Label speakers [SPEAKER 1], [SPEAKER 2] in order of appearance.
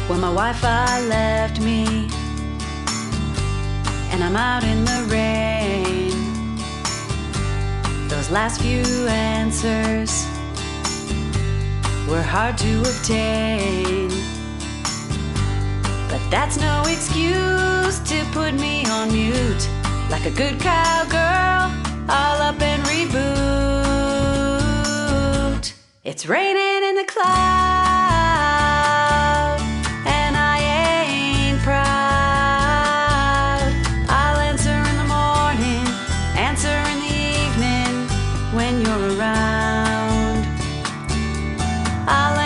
[SPEAKER 1] Well, my Wi-Fi left me, and I'm out in the rain. Those last few answers were hard to obtain, but that's no excuse to put me on mute. Like a good cowgirl, I'll up and reboot. It's raining in the clouds, and I ain't proud. I'll answer in the morning, answer in the evening when you're around. I'll